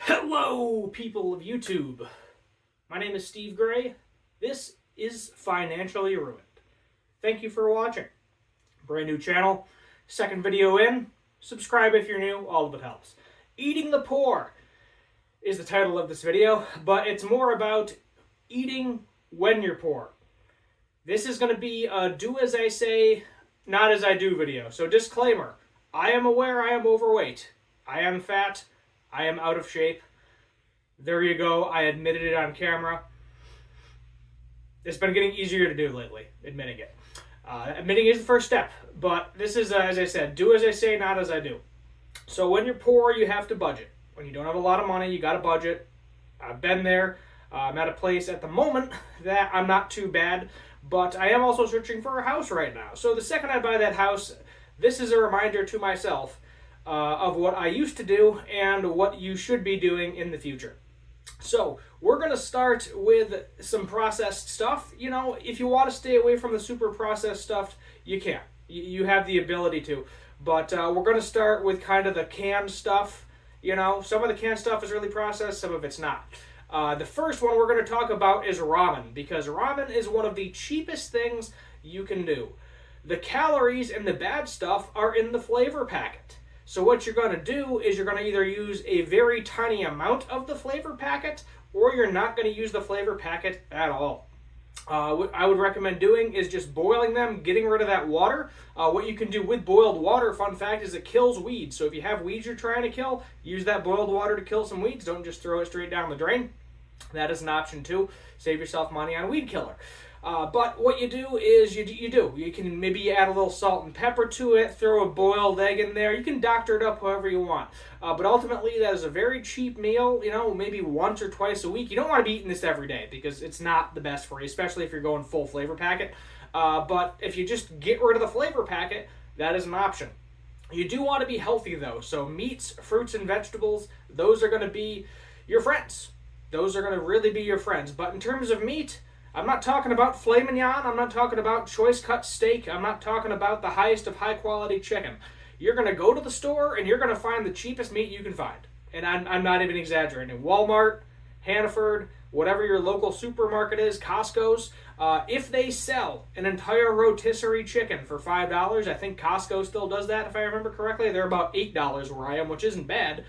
Hello, people of YouTube. My name is Steve Gray. This is Financially Ruined. Thank you for watching. Brand new channel, second video in. Subscribe if you're new, all of it helps. Eating the Poor is the title of this video, but it's more about eating when you're poor. This is going to be a do as I say, not as I do video. So disclaimer, I am aware I am overweight. I am fat. I am out of shape. There you go. I admitted it on camera. It's been getting easier to do lately, admitting it. Admitting is the first step, but this is, as I said, do as I say, not as I do. So when you're poor, you have to budget. When you don't have a lot of money, you got to budget. I've been there. I'm at a place at the moment that I'm not too bad, but I am also searching for a house right now. So the second I buy that house, this is a reminder to myself of what I used to do and what you should be doing in the future. So we're going to start with some processed stuff. You know, if you want to stay away from the super processed stuff, you can. You have the ability to. But we're going to start with kind of the canned stuff. You know, some of the canned stuff is really processed, some of it's not. The first one we're going to talk about is ramen, because ramen is one of the cheapest things you can do. The calories and the bad stuff are in the flavor packet. So what you're going to do is you're going to either use a very tiny amount of the flavor packet, or you're not going to use the flavor packet at all. What I would recommend doing is just boiling them, getting rid of that water. What you can do with boiled water, fun fact, is it kills weeds. So if you have weeds you're trying to kill, use that boiled water to kill some weeds. Don't just throw it straight down the drain. That is an option too. Save yourself money on weed killer. But what you do is you can maybe add a little salt and pepper to it, throw a boiled egg in there. You can doctor it up however you want. But ultimately, that is a very cheap meal, you know, maybe once or twice a week. You don't want to be eating this every day because it's not the best for you, especially if you're going full flavor packet. But if you just get rid of the flavor packet, that is an option. You do want to be healthy, though. So meats, fruits, and vegetables, those are going to be your friends. Those are going to really be your friends. But in terms of meat, I'm not talking about filet mignon. I'm not talking about choice cut steak. I'm not talking about the highest of high quality chicken. You're going to go to the store and you're going to find the cheapest meat you can find. And I'm not even exaggerating. Walmart, Hannaford, whatever your local supermarket is, Costco's, if they sell an entire rotisserie chicken for $5, I think Costco still does that if I remember correctly. They're about $8 where I am, which isn't bad.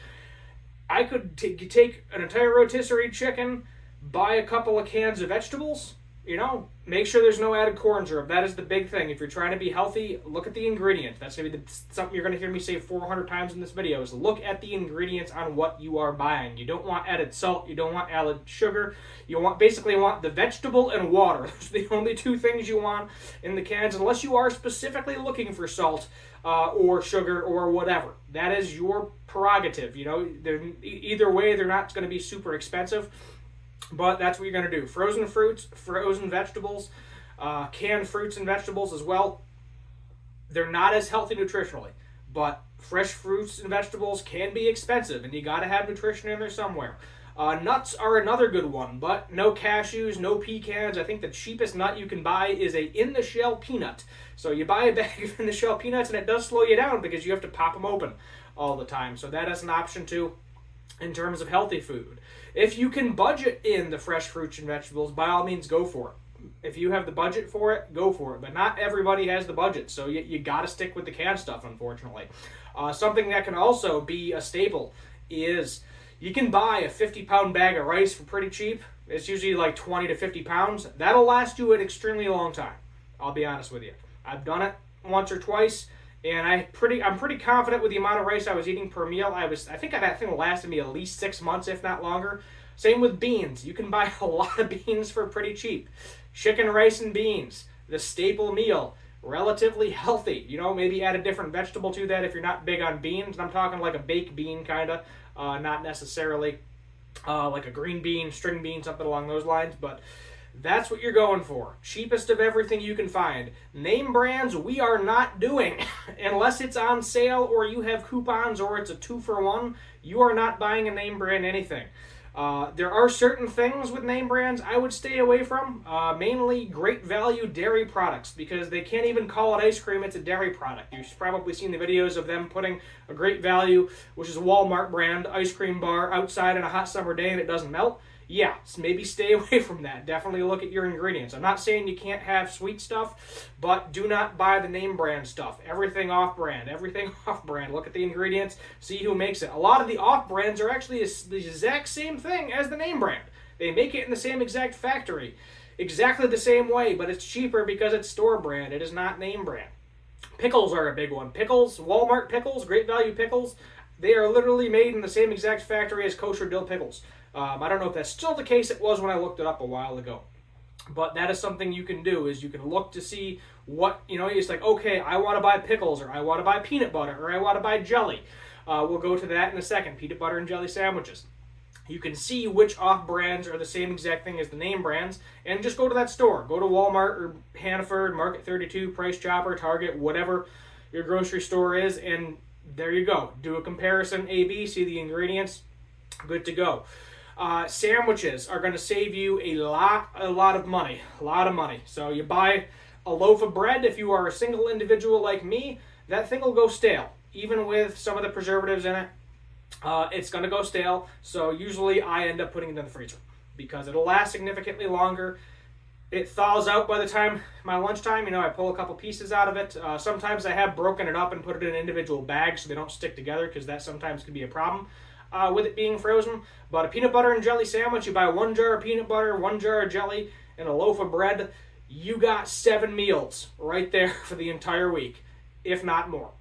I could take an entire rotisserie chicken, buy a couple of cans of vegetables, you know, make sure there's no added corn syrup. That is the big thing. If you're trying to be healthy, look at the ingredients. That's going to be something you're going to hear me say 400 times in this video is look at the ingredients on what you are buying. You don't want added salt. You don't want added sugar. You basically want the vegetable and water. Those are the only two things you want in the cans, unless you are specifically looking for salt or sugar or whatever. That is your prerogative. You know, either way, they're not going to be super expensive. But that's what you're going to do. Frozen fruits, frozen vegetables, canned fruits and vegetables as well. They're not as healthy nutritionally, but fresh fruits and vegetables can be expensive, and you got to have nutrition in there somewhere. Nuts are another good one, but no cashews, no pecans. I think the cheapest nut you can buy is a in-the-shell peanut. So you buy a bag of in-the-shell peanuts, and it does slow you down because you have to pop them open all the time. So that is an option too in terms of healthy food. If you can budget in the fresh fruits and vegetables, by all means, go for it. If you have the budget for it, go for it. But not everybody has the budget, so you got to stick with the canned stuff, unfortunately. Something that can also be a staple is you can buy a 50-pound bag of rice for pretty cheap. It's usually like 20 to 50 pounds. That'll last you an extremely long time. I'll be honest with you. I've done it once or twice. And I'm pretty confident with the amount of rice I was eating per meal. I think that thing lasted me at least 6 months, if not longer. Same with beans. You can buy a lot of beans for pretty cheap. Chicken, rice, and beans, the staple meal, relatively healthy. You know, maybe add a different vegetable to that if you're not big on beans. I'm talking like a baked bean kind of, not necessarily like a green bean, string bean, something along those lines, but that's what you're going for. Cheapest of everything you can find. Name brands we are not doing. Unless it's on sale or you have coupons or it's a 2-for-1, you are not buying a name brand anything. There are certain things with name brands I would stay away from, mainly great value dairy products, because they can't even call it ice cream, it's a dairy product. You've probably seen the videos of them putting a great value, which is a Walmart brand, ice cream bar outside on a hot summer day and it doesn't melt. Yeah, so maybe stay away from that. Definitely look at your ingredients. I'm not saying you can't have sweet stuff, but do not buy the name brand stuff. Everything off-brand. Everything off-brand. Look at the ingredients. See who makes it. A lot of the off-brands are actually the exact same thing as the name brand. They make it in the same exact factory. Exactly the same way, but it's cheaper because it's store brand. It is not name brand. Pickles are a big one. Pickles, Walmart pickles, great value pickles, they are literally made in the same exact factory as kosher dill pickles. I don't know if that's still the case. It was when I looked it up a while ago. But that is something you can do, is you can look to see what, it's like, okay, I want to buy pickles, or I want to buy peanut butter, or I want to buy jelly. We'll go to that in a second, peanut butter and jelly sandwiches. You can see which off-brands are the same exact thing as the name brands, and just go to that store. Go to Walmart or Hannaford, Market 32, Price Chopper, Target, whatever your grocery store is, and there you go. Do a comparison, A-B, see the ingredients, good to go. Sandwiches are going to save you a lot of money. So you buy a loaf of bread, if you are a single individual like me, that thing will go stale. Even with some of the preservatives in it, it's going to go stale. So usually I end up putting it in the freezer because it'll last significantly longer. It thaws out by the time my lunchtime. I pull a couple pieces out of it. Sometimes I have broken it up and put it in individual bags so they don't stick together, because that sometimes can be a problem with it being frozen. But a peanut butter and jelly sandwich, you buy 1 jar of peanut butter, 1 jar of jelly, and a loaf of bread. You got 7 meals right there for the entire week, if not more.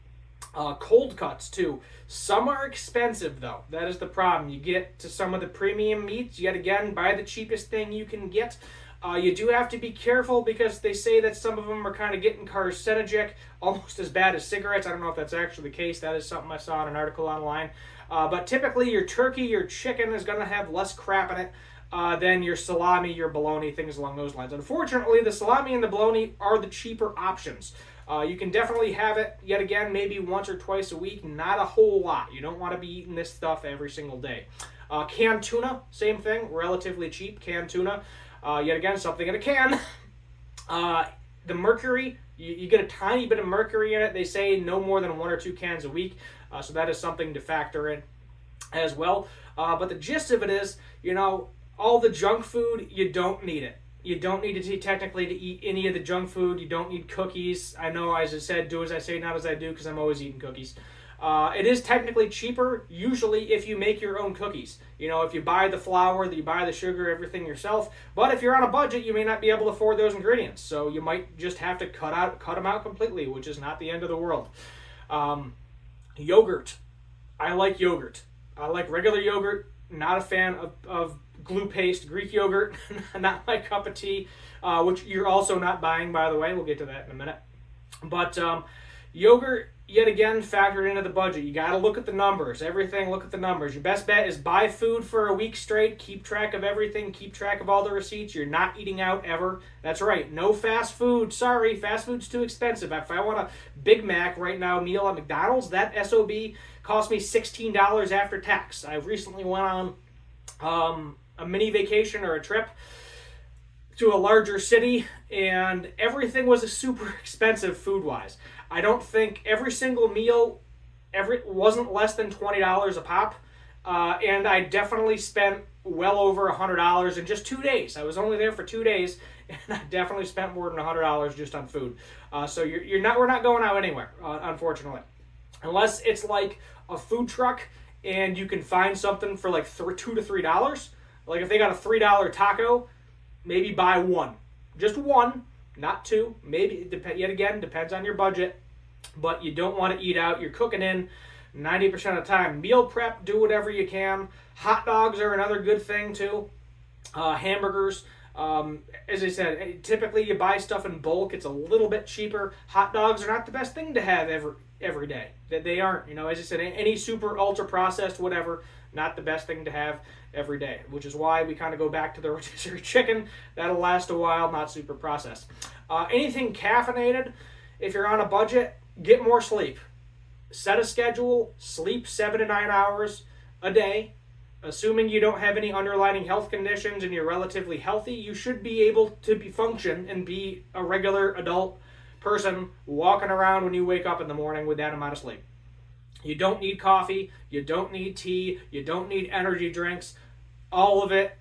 Cold cuts too. Some are expensive though. That is the problem. You get to some of the premium meats, yet again, buy the cheapest thing you can get. You do have to be careful, because they say that some of them are kind of getting carcinogenic, almost as bad as cigarettes. I don't know if that's actually the case. That is something I saw in an article online. But typically your turkey, your chicken is going to have less crap in it than your salami, your bologna, things along those lines. Unfortunately, the salami and the bologna are the cheaper options. You can definitely have it, yet again, maybe once or twice a week, not a whole lot. You don't want to be eating this stuff every single day. Canned tuna, same thing, relatively cheap canned tuna. Yet again, something in a can. The mercury, you get a tiny bit of mercury in it. They say no more than 1 or 2 cans a week. So that is something to factor in as well. But the gist of it is, all the junk food, you don't need it. You don't need to technically to eat any of the junk food. You don't need cookies. I know, as I said, do as I say, not as I do, because I'm always eating cookies. It is technically cheaper, usually, if you make your own cookies. If you buy the flour, you buy the sugar, everything yourself. But if you're on a budget, you may not be able to afford those ingredients. So you might just have to cut them out completely, which is not the end of the world. Yogurt. I like yogurt. I like regular yogurt. Not a fan of glue paste. Greek yogurt, not my cup of tea, which you're also not buying, by the way. We'll get to that in a minute. But yogurt, yet again, factored into the budget. You got to look at the numbers. Everything, look at the numbers. Your best bet is buy food for a week straight. Keep track of everything. Keep track of all the receipts. You're not eating out ever. That's right. No fast food. Sorry, fast food's too expensive. If I want a Big Mac right now meal at McDonald's, that SOB cost me $16 after tax. I recently went on a mini vacation or a trip to a larger city, and everything was super expensive food-wise. I don't think every single meal wasn't less than $20 a pop, and I definitely spent well over $100 in just 2 days. I was only there for 2 days, and I definitely spent more than $100 just on food. So we're not going out anywhere, unfortunately, unless it's like a food truck and you can find something for like $2 to $3. Like if they got a $3 taco, maybe buy one, just one. Not 2, maybe, yet again, depends on your budget, but you don't want to eat out. You're cooking in 90% of the time. Meal prep, do whatever you can. Hot dogs are another good thing too. Hamburgers, as I said, typically you buy stuff in bulk. It's a little bit cheaper. Hot dogs are not the best thing to have every day. They aren't, as I said, any super ultra processed, whatever, not the best thing to have every day, which is why we kind of go back to the rotisserie chicken. That'll last a while, not super processed. Anything caffeinated, if you're on a budget, get more sleep. Set a schedule, sleep 7 to 9 hours a day. assuming you don't have any underlying health conditions and you're relatively healthy, you should be able to function and be a regular adult person walking around when you wake up in the morning with that amount of sleep. You don't need coffee, you don't need tea, you don't need energy drinks. All of it,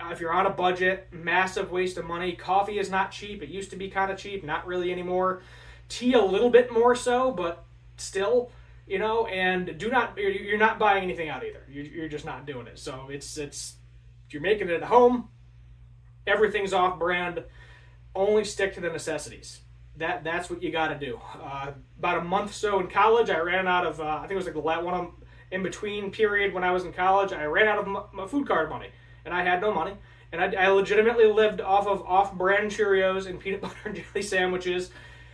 if you're on a budget, massive waste of money. Coffee is not cheap. It used to be kind of cheap, not really anymore. Tea a little bit more so, but still, and you're not buying anything out either. You're just not doing it. So it's you're making it at home. Everything's off brand. Only stick to the necessities. That's what you got to do. About a month or so in college, I ran out of, I think it was like the one in between period when I was in college, I ran out of my food card money, and I had no money. And I legitimately lived off of off-brand Cheerios and peanut butter and jelly sandwiches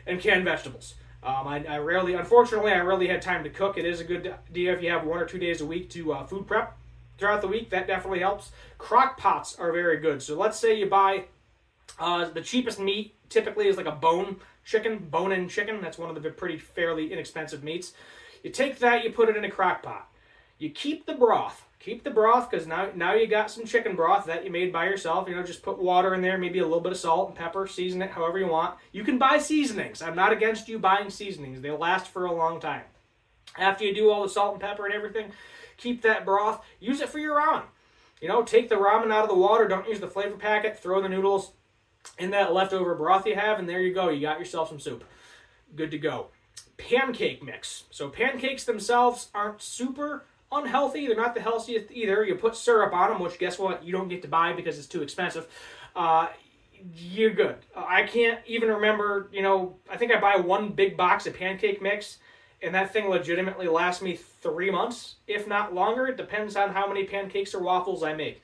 and canned vegetables. Unfortunately, I rarely had time to cook. It is a good idea if you have 1 or 2 days a week to food prep throughout the week. That definitely helps. Crock pots are very good. So let's say you buy the cheapest meat typically is like a bone-in chicken. That's one of the fairly inexpensive meats. You take that, you put it in a crock pot. You keep the broth. Keep the broth because now you got some chicken broth that you made by yourself. Just put water in there, maybe a little bit of salt and pepper, season it however you want. You can buy seasonings. I'm not against you buying seasonings. They last for a long time. After you do all the salt and pepper and everything, keep that broth. Use it for your ramen. Take the ramen out of the water. Don't use the flavor packet. Throw the noodles in that leftover broth you have, and there you go. You got yourself some soup. Good to go. Pancake mix. So pancakes themselves aren't super unhealthy. They're not the healthiest either. You put syrup on them, which guess what? You don't get to buy because it's too expensive. You're good. I can't even remember, I think I buy one big box of pancake mix, and that thing legitimately lasts me 3 months, if not longer. It depends on how many pancakes or waffles I make.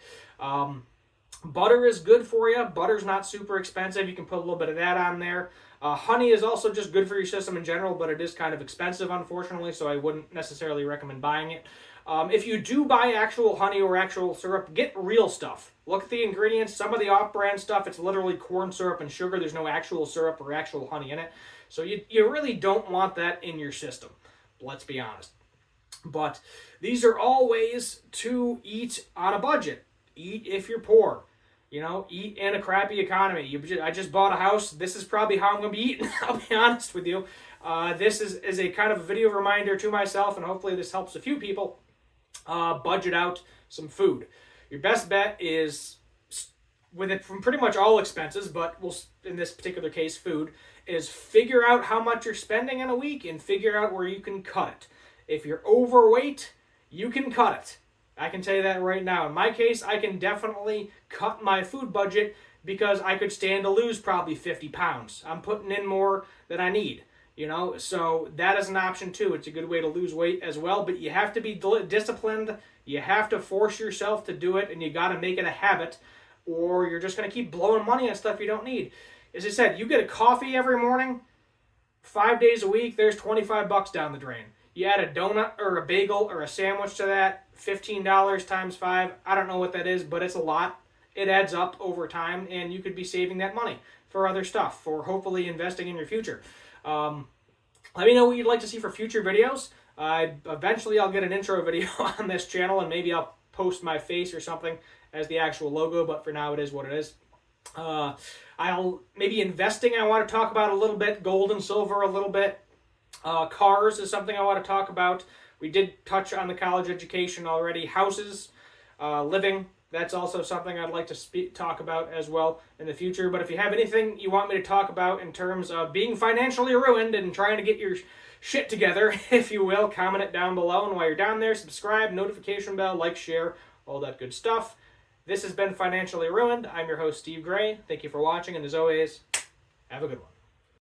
Butter is good for you. Butter's not super expensive. You can put a little bit of that on there. Honey is also just good for your system in general, but it is kind of expensive, unfortunately, so I wouldn't necessarily recommend buying it. If you do buy actual honey or actual syrup, get real stuff. Look at the ingredients. Some of the off-brand stuff, it's literally corn syrup and sugar. There's no actual syrup or actual honey in it. So you really don't want that in your system. Let's be honest. But these are all ways to eat on a budget. Eat if you're poor. Eat in a crappy economy. I just bought a house. This is probably how I'm going to be eating. I'll be honest with you. This is a kind of a video reminder to myself, and hopefully this helps a few people budget out some food. Your best bet is, with it from pretty much all expenses, but in this particular case, food, is figure out how much you're spending in a week and figure out where you can cut it. If you're overweight, you can cut it. I can tell you that right now. In my case, I can definitely cut my food budget because I could stand to lose probably 50 pounds. I'm putting in more than I need, so that is an option too. It's a good way to lose weight as well, but you have to be disciplined. You have to force yourself to do it, and you got to make it a habit, or you're just going to keep blowing money on stuff you don't need. As I said, you get a coffee every morning, 5 days a week, there's $25 down the drain. You add a donut or a bagel or a sandwich to that, $15 times 5. I don't know what that is, but it's a lot. It adds up over time, and you could be saving that money for other stuff, for hopefully investing in your future. Let me know what you'd like to see for future videos. Eventually, I'll get an intro video on this channel, and maybe I'll post my face or something as the actual logo, but for now, it is what it is. Maybe investing I want to talk about a little bit, gold and silver a little bit. Cars is something I want to talk about. We did touch on the college education already. Houses, living, that's also something I'd like to talk about as well in the future. But if you have anything you want me to talk about in terms of being financially ruined and trying to get your shit together, if you will, comment it down below. And while you're down there, subscribe, notification bell, like, share, all that good stuff. This has been Financially Ruined. I'm your host, Steve Gray. Thank you for watching, and as always, have a good one.